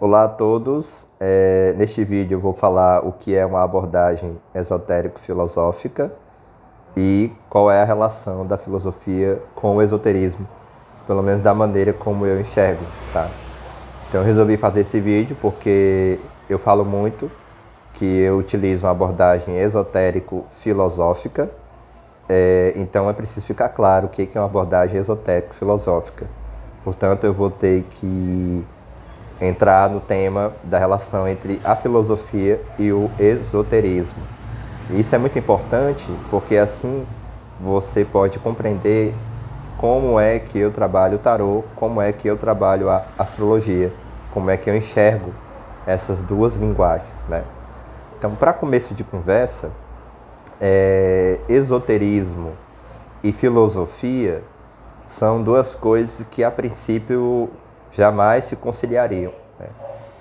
Olá a todos. Neste vídeo eu vou falar o que é uma abordagem esotérico-filosófica e qual é a relação da filosofia com o esoterismo, pelo menos da maneira como eu enxergo, tá? Então eu resolvi fazer esse vídeo porque eu falo muito que eu utilizo uma abordagem esotérico-filosófica, então é preciso ficar claro o que é uma abordagem esotérico-filosófica. Portanto, eu vou ter que entrar no tema da relação entre a filosofia e o esoterismo. E isso é muito importante porque assim você pode compreender como é que eu trabalho o tarô, como é que eu trabalho a astrologia, como é que eu enxergo essas duas linguagens, né? Então, para começo de conversa, esoterismo e filosofia são duas coisas que a princípio jamais se conciliariam, né?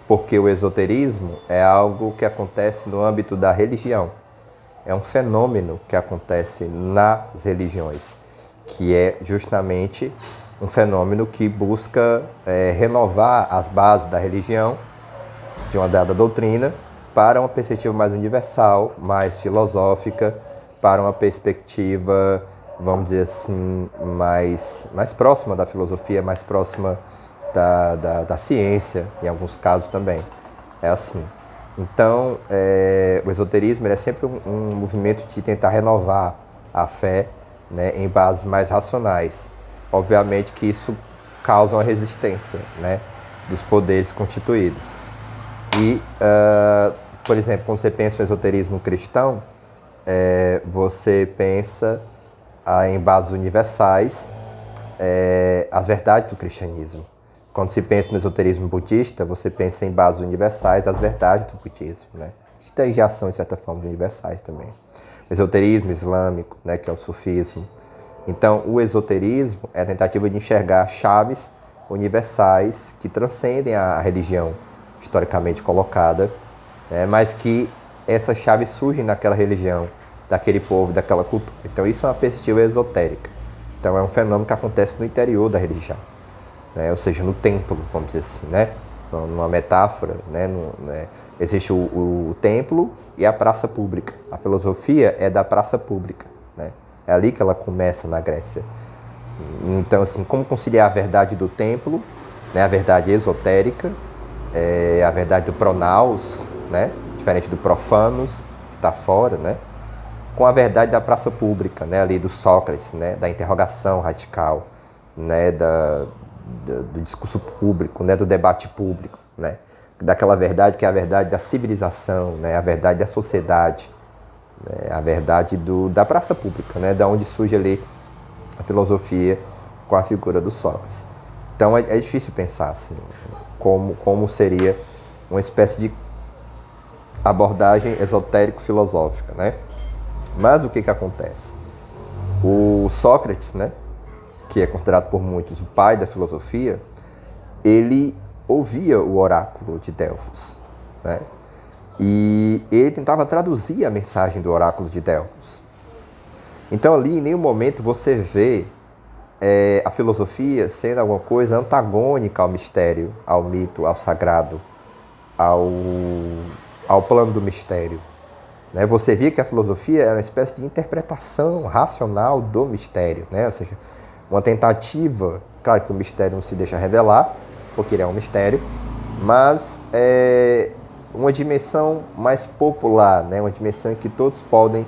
Porque o esoterismo é algo que acontece no âmbito da religião, é um fenômeno que acontece nas religiões, que é justamente um fenômeno que busca renovar as bases da religião, de uma dada doutrina, para uma perspectiva mais universal, mais filosófica, para uma perspectiva, vamos dizer assim, mais próxima da filosofia, mais próxima da ciência, em alguns casos também. É assim. Então, o esoterismo é sempre um movimento de tentar renovar a fé, né, em bases mais racionais. Obviamente que isso causa uma resistência, né, dos poderes constituídos. E, por exemplo, quando você pensa no esoterismo cristão, você pensa em bases universais, as verdades do cristianismo. Quando se pensa no esoterismo budista, você pensa em bases universais, as verdades do budismo, né? Que já são, de certa forma, universais também. O esoterismo islâmico, né, que é o sufismo. Então, o esoterismo é a tentativa de enxergar chaves universais que transcendem a religião historicamente colocada, né, mas que essas chaves surgem naquela religião, daquele povo, daquela cultura. Então, isso é uma perspectiva esotérica. Então, é um fenômeno que acontece no interior da religião, né? Ou seja, no templo, vamos dizer assim, né? Numa metáfora, né? Existe o templo e a praça pública. A filosofia é da praça pública, né? É ali que ela começa na Grécia. Então, assim, como conciliar a verdade do templo, né? A verdade esotérica, a verdade do pronaos, né? Diferente do profanos, que está fora, né? Com a verdade da praça pública, né? Ali do Sócrates, né? Da interrogação radical, né? Do discurso público, né, do debate público, né, daquela verdade que é a verdade da civilização, né, a verdade da sociedade, né, a verdade da praça pública, né, da onde surge ali a filosofia com a figura do Sócrates. Então é difícil pensar assim, como seria uma espécie de abordagem esotérico-filosófica, né? Mas o que acontece? O Sócrates, né, que é considerado por muitos o pai da filosofia, ele ouvia o oráculo de Delfos, né? E ele tentava traduzir a mensagem do oráculo de Delfos. Então ali, em nenhum momento, você vê a filosofia sendo alguma coisa antagônica ao mistério, ao mito, ao sagrado, ao plano do mistério, né? Você via que a filosofia era uma espécie de interpretação racional do mistério, né? Ou seja, uma tentativa, claro que o mistério não se deixa revelar, porque ele é um mistério, mas é uma dimensão mais popular, né? Uma dimensão que todos podem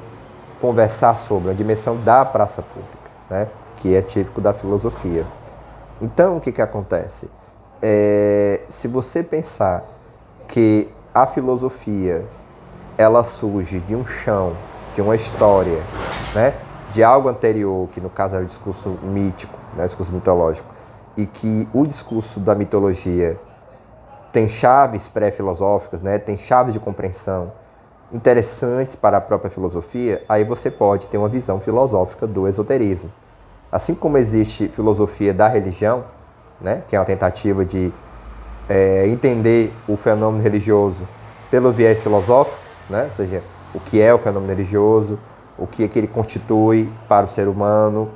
conversar sobre, uma dimensão da praça pública, né? Que é típico da filosofia. Então, o que acontece? Se você pensar que a filosofia ela surge de um chão, de uma história, né? De algo anterior, que no caso é o discurso mítico, né? O discurso mitológico, e que o discurso da mitologia tem chaves pré-filosóficas, né? Tem chaves de compreensão interessantes para a própria filosofia, aí você pode ter uma visão filosófica do esoterismo. Assim como existe filosofia da religião, né? Que é uma tentativa de entender o fenômeno religioso pelo viés filosófico, né? Ou seja, o que é o fenômeno religioso, o que é que ele constitui para o ser humano,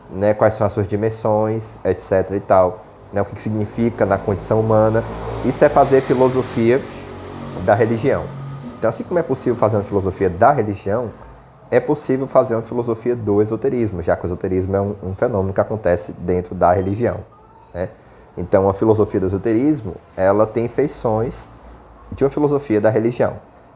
né? Quais são as suas dimensões, etc. e tal. né, o que significa na condição humana. Isso é fazer filosofia da religião. Então, assim como é possível fazer uma filosofia da religião, é possível fazer uma filosofia do esoterismo, já que o esoterismo é um fenômeno que acontece dentro da religião, né? Então, a filosofia do esoterismo, ela tem feições de uma filosofia da religião.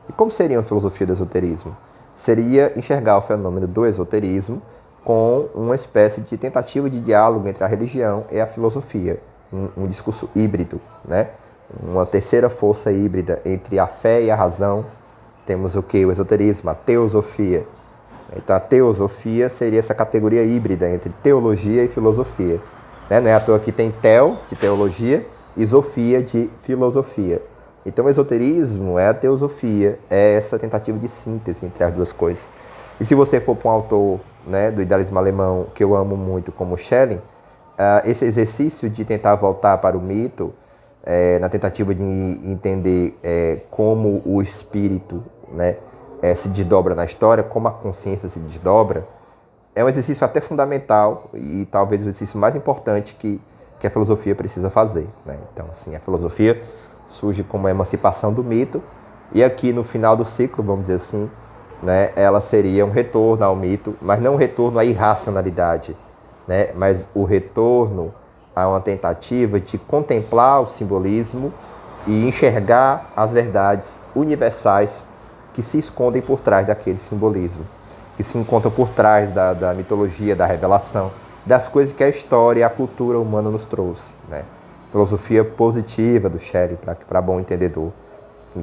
E como seria uma filosofia do esoterismo? Seria enxergar o fenômeno do esoterismo com uma espécie de tentativa de diálogo entre a religião e a filosofia, um discurso híbrido, né? Uma terceira força híbrida entre a fé e a razão. Temos o que? O esoterismo, a teosofia. Então, a teosofia seria essa categoria híbrida entre teologia e filosofia. Não é à toa que tem teo, de teologia, e sofia, de filosofia. Então, o esoterismo é a teosofia, é essa tentativa de síntese entre as duas coisas. E se você for para um autor, né, do idealismo alemão, que eu amo muito, como Schelling, esse exercício de tentar voltar para o mito, na tentativa de entender como o espírito, né, se desdobra na história, como a consciência se desdobra, é um exercício até fundamental e talvez o exercício mais importante que a filosofia precisa fazer, né? Então, assim, a filosofia surge como a emancipação do mito e aqui no final do ciclo, vamos dizer assim, né, ela seria um retorno ao mito, mas não um retorno à irracionalidade, né, mas o retorno a uma tentativa de contemplar o simbolismo e enxergar as verdades universais que se escondem por trás daquele simbolismo, que se encontram por trás da mitologia, da revelação, das coisas que a história e a cultura humana nos trouxe, né? Filosofia positiva do Schelling, para bom entendedor,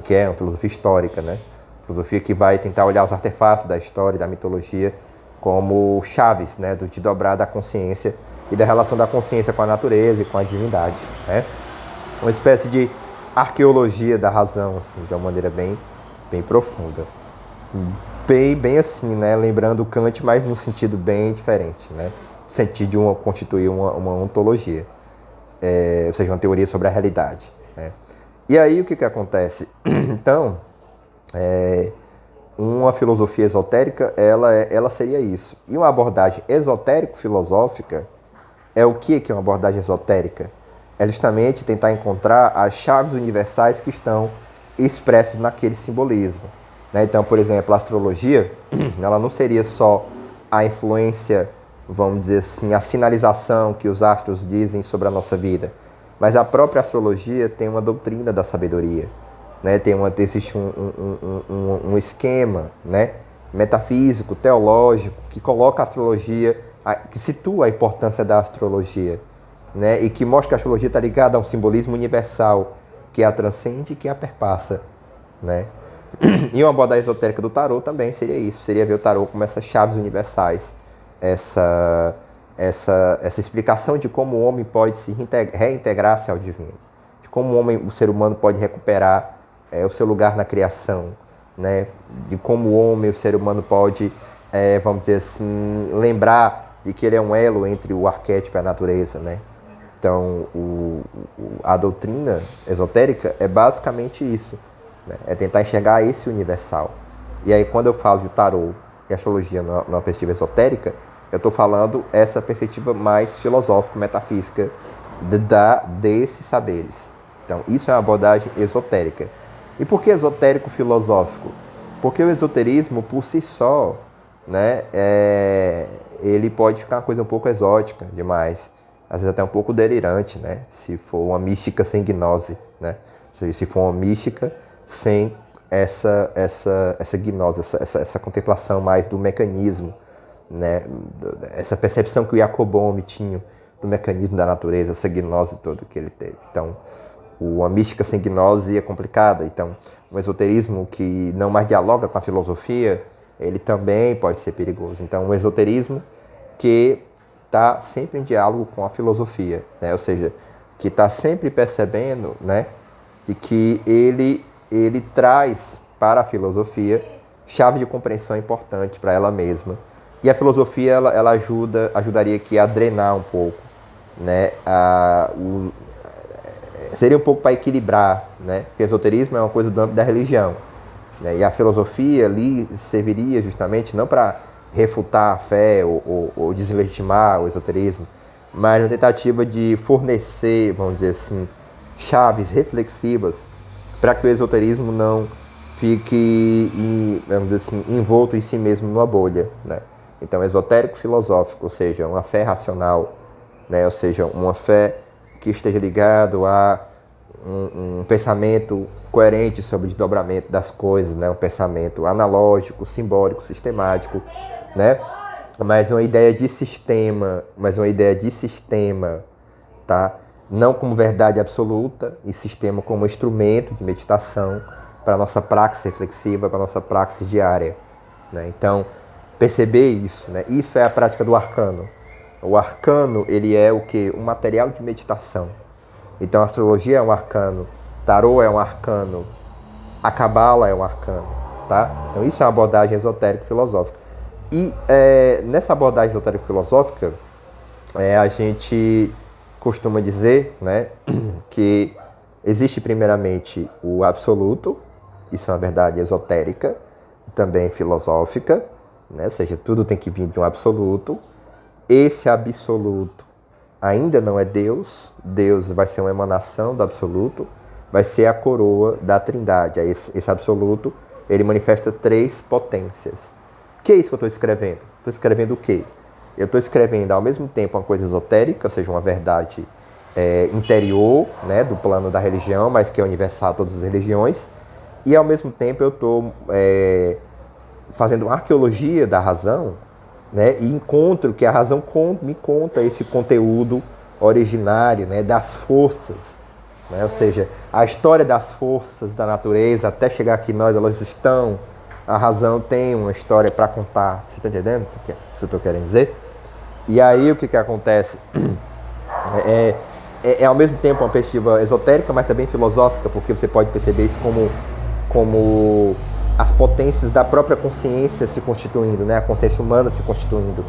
que é uma filosofia histórica, né? Filosofia que vai tentar olhar os artefatos da história e da mitologia como chaves, né, do desdobrar da consciência e da relação da consciência com a natureza e com a divindade, né? Uma espécie de arqueologia da razão, assim, de uma maneira bem profunda. Bem assim, né? Lembrando Kant, mas num sentido bem diferente, né? No sentido de constituir uma ontologia, ou seja, uma teoria sobre a realidade, né? E aí o que acontece? Então, uma filosofia esotérica, ela seria isso. E uma abordagem esotérico-filosófica é o que é uma abordagem esotérica? É justamente tentar encontrar as chaves universais que estão expressas naquele simbolismo, né? Então, por exemplo, a astrologia, ela não seria só a influência, vamos dizer assim, a sinalização que os astros dizem sobre a nossa vida, mas a própria astrologia tem uma doutrina da sabedoria, né? Existe um esquema, né, metafísico, teológico, que coloca a astrologia, que situa a importância da astrologia, né, e que mostra que a astrologia está ligada a um simbolismo universal que a transcende e que a perpassa, né? E uma abordagem esotérica do tarô também seria isso, seria ver o tarô como essas chaves universais, essa explicação de como o homem pode se reintegrar-se ao divino, de como o ser humano pode recuperar o seu lugar na criação, né? De como o homem, o ser humano pode, vamos dizer assim, lembrar de que ele é um elo entre o arquétipo e a natureza, né? Então, a doutrina esotérica é basicamente isso, né? É tentar enxergar esse universal. E aí, quando eu falo de tarô e astrologia numa perspectiva esotérica, eu estou falando essa perspectiva mais filosófica, metafísica desses saberes. Então, isso é uma abordagem esotérica. E por que esotérico-filosófico? Porque o esoterismo, por si só, né, ele pode ficar uma coisa um pouco exótica demais, às vezes até um pouco delirante, né, se for uma mística sem gnose, né, ou seja, se for uma mística sem essa gnose, essa contemplação mais do mecanismo, né, essa percepção que o Jacob Boehme tinha do mecanismo da natureza, essa gnose toda que ele teve. Então, a mística sem gnose é complicada. Então, o esoterismo que não mais dialoga com a filosofia, ele também pode ser perigoso. Então, um esoterismo que está sempre em diálogo com a filosofia, né? Ou seja, que está sempre percebendo, né, de que ele traz para a filosofia chave de compreensão importante para ela mesma. E a filosofia ela ajudaria aqui a drenar um pouco, né, seria um pouco para equilibrar, né? Porque o esoterismo é uma coisa do âmbito da religião, né? E a filosofia ali serviria justamente não para refutar a fé ou deslegitimar o esoterismo, mas na tentativa de fornecer, vamos dizer assim, chaves reflexivas para que o esoterismo não fique, vamos dizer assim, envolto em si mesmo numa bolha, né? Então, esotérico filosófico, ou seja, uma fé racional, né? Ou seja, uma fé que esteja ligado a um pensamento coerente sobre o desdobramento das coisas, né? Um pensamento analógico, simbólico, sistemático, né? Mas uma ideia de sistema, tá? Não como verdade absoluta, e sistema como instrumento de meditação para a nossa praxis reflexiva, para a nossa praxis diária, né? Então, perceber isso, né? Isso é a prática do arcano. O arcano, ele é o quê? Um material de meditação. Então, a astrologia é um arcano, tarô é um arcano, a cabala é um arcano, tá? Então, isso é uma abordagem esotérico-filosófica. E nessa abordagem esotérico-filosófica, a gente costuma dizer, né, que existe primeiramente o absoluto, isso é uma verdade esotérica, também filosófica, né? Ou seja, tudo tem que vir de um absoluto. Esse absoluto ainda não é Deus. Deus vai ser uma emanação do absoluto, vai ser a coroa da trindade. Esse absoluto, ele manifesta 3 potências. O que é isso que eu estou escrevendo? Estou escrevendo o quê? Eu estou escrevendo ao mesmo tempo uma coisa esotérica, ou seja, uma verdade interior, né, do plano da religião, mas que é universal a todas as religiões, e ao mesmo tempo eu estou fazendo uma arqueologia da razão, né, e encontro que a razão me conta esse conteúdo originário, né, das forças, né, ou seja, a história das forças da natureza até chegar aqui nós, elas estão, a razão tem uma história para contar, você está entendendo o que eu estou querendo dizer? E aí o que acontece é ao mesmo tempo uma perspectiva esotérica, mas também filosófica, porque você pode perceber isso como as potências da própria consciência se constituindo, né? A consciência humana se constituindo,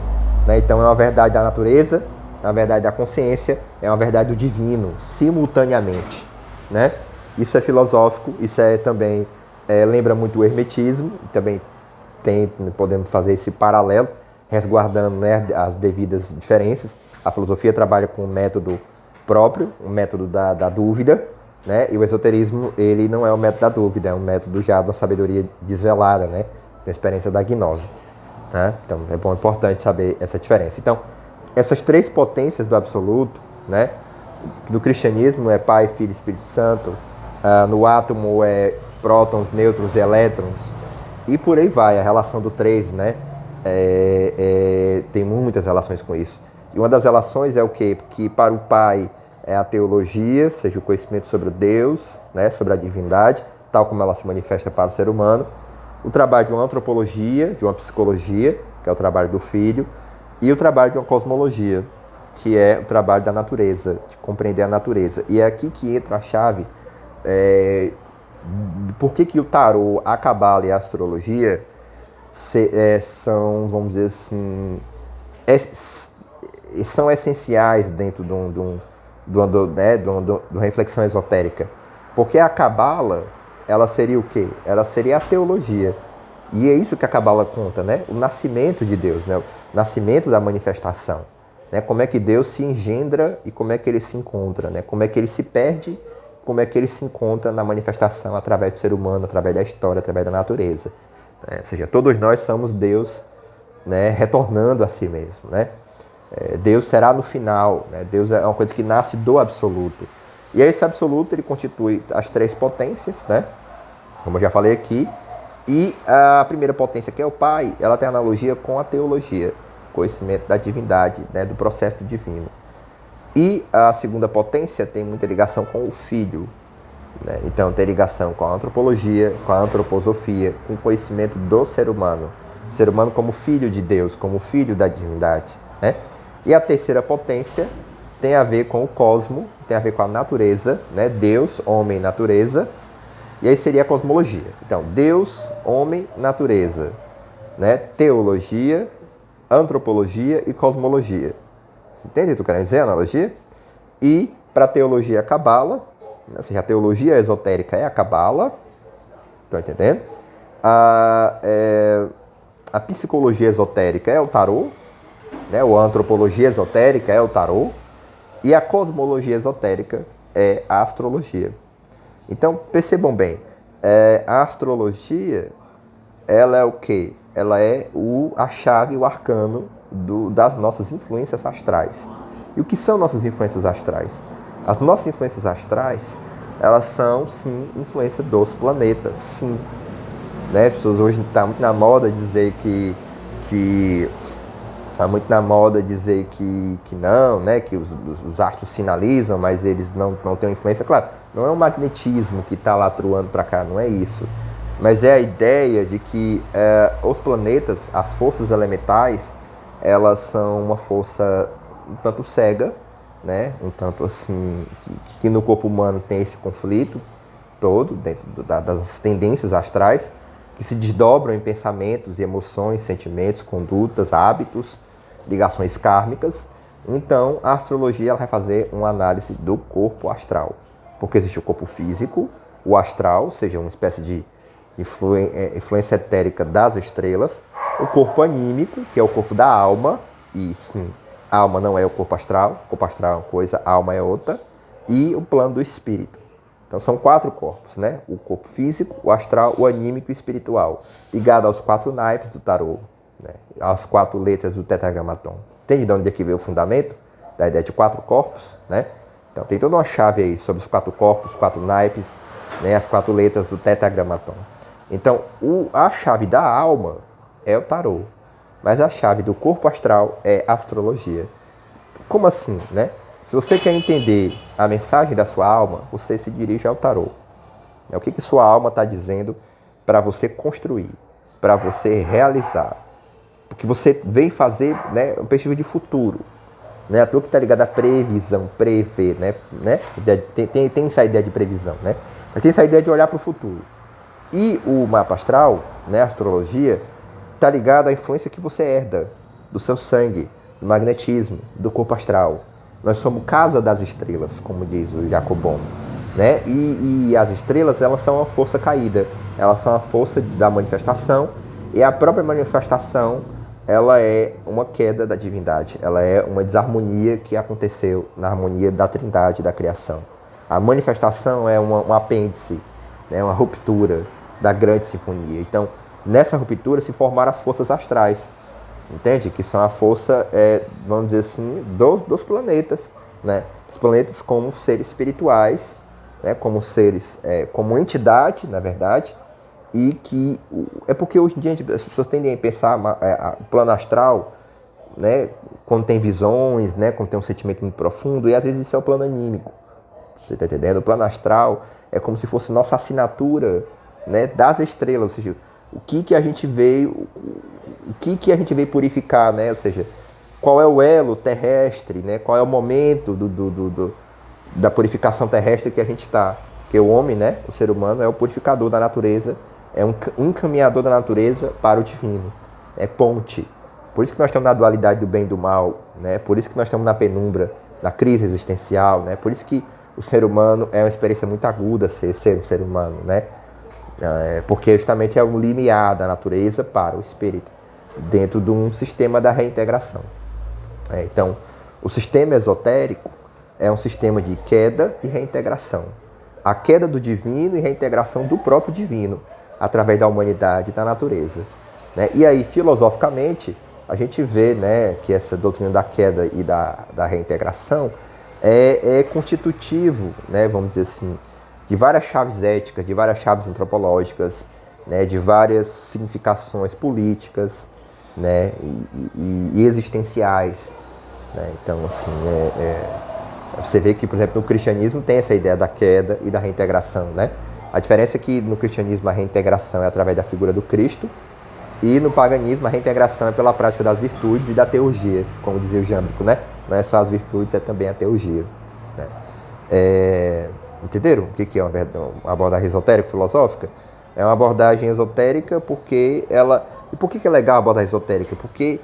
né? Então é uma verdade da natureza, é uma verdade da consciência, é uma verdade do divino, simultaneamente, né? Isso é filosófico, isso é também lembra muito o hermetismo, também podemos fazer esse paralelo, resguardando, né, as devidas diferenças. A filosofia trabalha com um método próprio, um método da dúvida, né? E o esoterismo, ele não é o método da dúvida, é um método já de uma sabedoria desvelada, né? Da experiência da gnose, né? Então, é importante saber essa diferença. Então, essas 3 potências do absoluto, né? Do cristianismo é Pai, Filho e Espírito Santo, no átomo é prótons, nêutrons e elétrons, e por aí vai, a relação do 3, né? Tem muitas relações com isso. E uma das relações é o quê? Que para o Pai é a teologia, seja o conhecimento sobre o Deus, né, sobre a divindade, tal como ela se manifesta para o ser humano. O trabalho de uma antropologia, de uma psicologia, que é o trabalho do Filho, e o trabalho de uma cosmologia, que é o trabalho da natureza, de compreender a natureza. E é aqui que entra a chave. Por que o tarô, a cabala e a astrologia são, vamos dizer assim, são essenciais dentro de uma reflexão esotérica? Porque a cabala, ela seria o quê? Ela seria a teologia. E é isso que a cabala conta, né? O nascimento de Deus, né? O nascimento da manifestação, né? Como é que Deus se engendra e como é que ele se encontra, né? Como é que ele se perde, como é que ele se encontra na manifestação através do ser humano, através da história, através da natureza, né? Ou seja, todos nós somos Deus, né, retornando a si mesmo, né? Deus será no final, né? Deus é uma coisa que nasce do absoluto. E esse absoluto, ele constitui as 3 potências, né? Como eu já falei aqui. E a primeira potência, que é o Pai, ela tem analogia com a teologia, conhecimento da divindade, né? Do processo divino. E a segunda potência tem muita ligação com o Filho, né? Então tem ligação com a antropologia, com a antroposofia, com o conhecimento do ser humano. O ser humano como filho de Deus, como filho da divindade, né? E a terceira potência tem a ver com o cosmo, tem a ver com a natureza, né? Deus, homem, natureza. E aí seria a cosmologia. Então, Deus, homem, natureza, né? Teologia, antropologia e cosmologia. Você entende o que eu quero dizer, a analogia? E para a teologia, a cabala, né? Ou seja, a teologia esotérica é a cabala. Estão entendendo? A psicologia esotérica é o tarô. né? Ou a antropologia esotérica é o tarô, e a cosmologia esotérica é a astrologia. Então, percebam bem, a astrologia, ela é o quê? Ela é a chave, o arcano das nossas influências astrais. E o que são nossas influências astrais? As nossas influências astrais, elas são, sim, influência dos planetas, sim. Né? As pessoas hoje estão muito na moda dizer que está muito na moda dizer que não, né? Que os astros sinalizam, mas eles não têm influência. Claro, não é o magnetismo que está lá atuando para cá, não é isso. Mas é a ideia de que os planetas, as forças elementais, elas são uma força um tanto cega, né? Um tanto assim, que no corpo humano tem esse conflito todo, dentro das tendências astrais, que se desdobram em pensamentos, emoções, sentimentos, condutas, hábitos, ligações kármicas. Então, a astrologia ela vai fazer uma análise do corpo astral. Porque existe o corpo físico, o astral, ou seja, uma espécie de influência etérica das estrelas, o corpo anímico, que é o corpo da alma, e sim, a alma não é o corpo astral é uma coisa, a alma é outra, e o plano do espírito. Então são 4 corpos, né? O corpo físico, o astral, o anímico e o espiritual, ligado aos 4 naipes do tarô, né? Às 4 letras do tetragramaton. Entende de onde é que veio o fundamento da ideia de 4 corpos, né? Então tem toda uma chave aí sobre os 4 corpos, 4 naipes, né? As 4 letras do tetragramaton. Então a chave da alma é o tarô, mas a chave do corpo astral é a astrologia. Como assim, né? Se você quer entender a mensagem da sua alma, você se dirige ao tarô. O que sua alma está dizendo para você construir, para você realizar. O que você vem fazer, né, um perspectiva de futuro. Né? A tua que está ligada à previsão, prever, né? Tem essa ideia de previsão, né? Mas tem essa ideia de olhar para o futuro. E o mapa astral, né, a astrologia, está ligado à influência que você herda do seu sangue, do magnetismo, do corpo astral. Nós somos casa das estrelas, como diz o Jacobon, né? E as estrelas, elas são uma força caída, elas são a força da manifestação, e a própria manifestação, ela é uma queda da divindade, ela é uma desarmonia que aconteceu na harmonia da trindade da criação. A manifestação é um apêndice, né? Uma ruptura da grande sinfonia. Então, nessa ruptura se formaram as forças astrais, entende? Que são a força, vamos dizer assim, dos planetas, né? Os planetas como seres espirituais, né? Como seres, como entidade, na verdade, e que é porque hoje em dia as pessoas tendem a pensar o plano astral, né? Quando tem visões, né? Quando tem um sentimento muito profundo, e às vezes isso é o plano anímico. Você está entendendo? O plano astral é como se fosse nossa assinatura, né? Das estrelas, ou seja, o que a gente veio purificar, né? Ou seja, qual é o elo terrestre, né? Qual é o momento da purificação terrestre que a gente está. Porque o homem, né? O ser humano é o purificador da natureza, é um encaminhador da natureza para o divino, é ponte. Por isso que nós estamos na dualidade do bem e do mal, né? Por isso que nós estamos na penumbra, na crise existencial, né? Por isso que o ser humano é uma experiência muito aguda ser um ser humano, né? Porque justamente é um limiar da natureza para o espírito, dentro de um sistema da reintegração. Então, o sistema esotérico é um sistema de queda e reintegração. A queda do divino e reintegração do próprio divino, através da humanidade e da natureza. Né? E aí, filosoficamente, a gente vê, né, que essa doutrina da queda e da reintegração é constitutivo, né, vamos dizer assim, de várias chaves éticas, de várias chaves antropológicas, né, de várias significações políticas, né, e existenciais. Né? Então, assim, você vê que, por exemplo, no cristianismo tem essa ideia da queda e da reintegração. Né? A diferença é que no cristianismo a reintegração é através da figura do Cristo, e no paganismo a reintegração é pela prática das virtudes e da teurgia, como dizia o Jâmblico, né? Não é só as virtudes, é também a teurgia. Né? Entenderam o que é uma abordagem esotérico-filosófica? É uma abordagem esotérica porque ela... E por que é legal a abordagem esotérica? Porque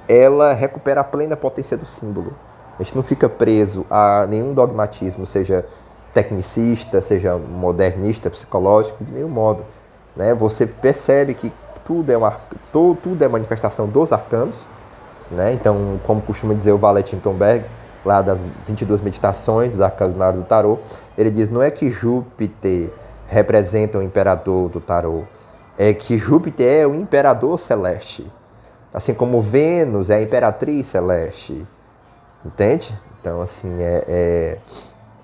ela recupera a plena potência do símbolo. A gente não fica preso a nenhum dogmatismo, seja tecnicista, seja modernista, psicológico, de nenhum modo. Né? Você percebe que tudo é manifestação dos arcanos, né? Então, como costuma dizer o Valentin Tomberg, lá das 22 meditações dos arcanos do tarô, ele diz, não é que Júpiter representa o imperador do tarô, é que Júpiter é o imperador celeste, assim como Vênus é a imperatriz celeste, entende? Então, assim,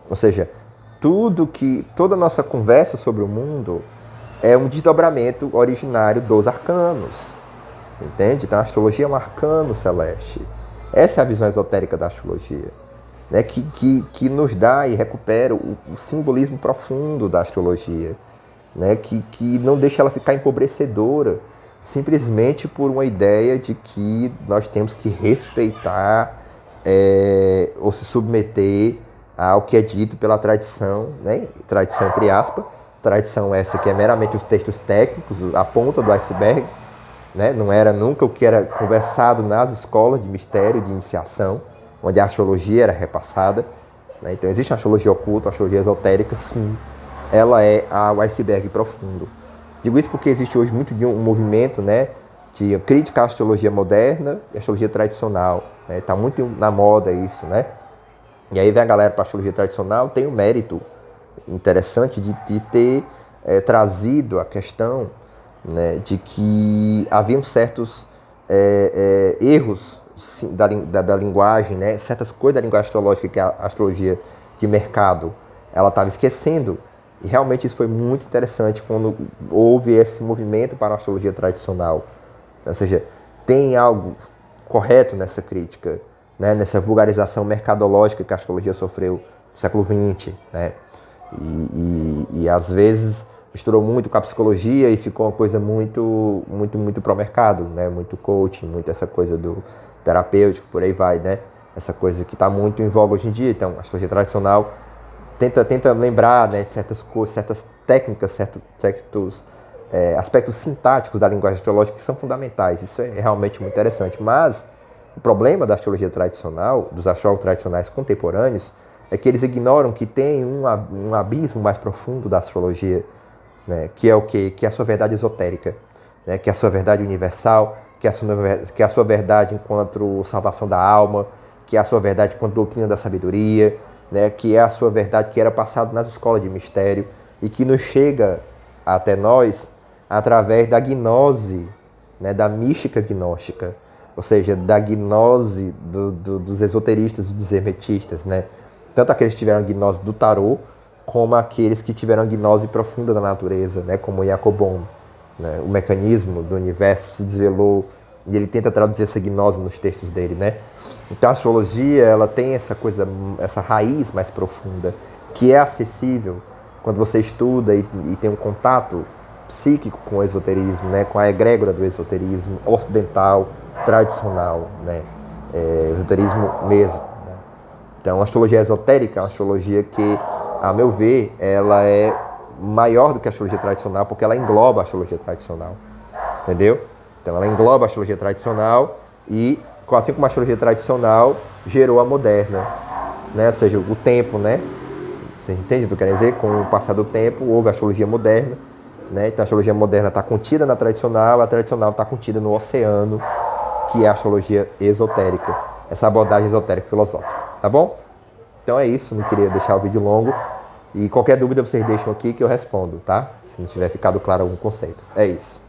ou seja, toda a nossa conversa sobre o mundo é um desdobramento originário dos arcanos, entende? Então a astrologia é um arcano celeste. Essa é a visão esotérica da astrologia, né? que nos dá e recupera o simbolismo profundo da astrologia, né? Que não deixa ela ficar empobrecedora simplesmente por uma ideia de que nós temos que respeitar ou se submeter ao que é dito pela tradição, né? Tradição entre aspas, tradição essa que é meramente os textos técnicos, a ponta do iceberg, né? Não era nunca o que era conversado nas escolas de mistério, de iniciação, onde a astrologia era repassada, né? Então existe uma astrologia oculta, uma astrologia esotérica, sim, ela é o iceberg profundo. Digo isso porque existe hoje muito de um movimento, né, de crítica à astrologia moderna e à astrologia tradicional, né? Tá muito na moda isso, né? E aí vem a galera para a astrologia tradicional, tem um mérito interessante de ter trazido a questão, né, de que haviam certos erros da linguagem, né, certas coisas da linguagem astrológica que a astrologia de mercado ela estava esquecendo. E realmente isso foi muito interessante quando houve esse movimento para a astrologia tradicional. Ou seja, tem algo correto nessa crítica, né, nessa vulgarização mercadológica que a astrologia sofreu no século XX, né? E às vezes misturou muito com a psicologia e ficou uma coisa muito pro mercado, né? Muito coaching, muito essa coisa do terapêutico, por aí vai, né? Essa coisa que está muito em voga hoje em dia. Então, a astrologia tradicional tenta lembrar, né, de certas coisas, certas técnicas, certos aspectos sintáticos da linguagem astrológica que são fundamentais. Isso é realmente muito interessante. Mas o problema da astrologia tradicional, dos astrólogos tradicionais contemporâneos, é que eles ignoram que tem um abismo mais profundo da astrologia, né? Que é o quê? Que é a sua verdade esotérica, né? Que é a sua verdade universal, que é a sua verdade enquanto salvação da alma, que é a sua verdade enquanto doutrina da sabedoria, né? Que é a sua verdade que era passado nas escolas de mistério e que nos chega até nós através da gnose, né? Da mística gnóstica, ou seja, da gnose dos esoteristas e dos hermetistas, né? Tanto aqueles que tiveram a gnose do tarô, como aqueles que tiveram a gnose profunda da natureza, né? Como Jacob Bohm, né? O mecanismo do universo se desvelou e ele tenta traduzir essa gnose nos textos dele, né? Então a astrologia, ela tem essa coisa, essa raiz mais profunda, que é acessível quando você estuda e tem um contato psíquico com o esoterismo, né? Com a egrégora do esoterismo ocidental, tradicional, né? Esoterismo mesmo. Então, a astrologia esotérica é uma astrologia que, a meu ver, ela é maior do que a astrologia tradicional, porque ela engloba a astrologia tradicional, entendeu? Então, ela engloba a astrologia tradicional e, assim como a astrologia tradicional, gerou a moderna, né? Ou seja, o tempo, né? Você entende o que eu quero dizer? Com o passar do tempo, houve a astrologia moderna, né? Então, a astrologia moderna está contida na tradicional, a tradicional está contida no oceano, que é a astrologia esotérica, essa abordagem esotérica filosófica, tá bom? Então é isso, não queria deixar o vídeo longo. E qualquer dúvida vocês deixam aqui que eu respondo, tá? Se não tiver ficado claro algum conceito. É isso.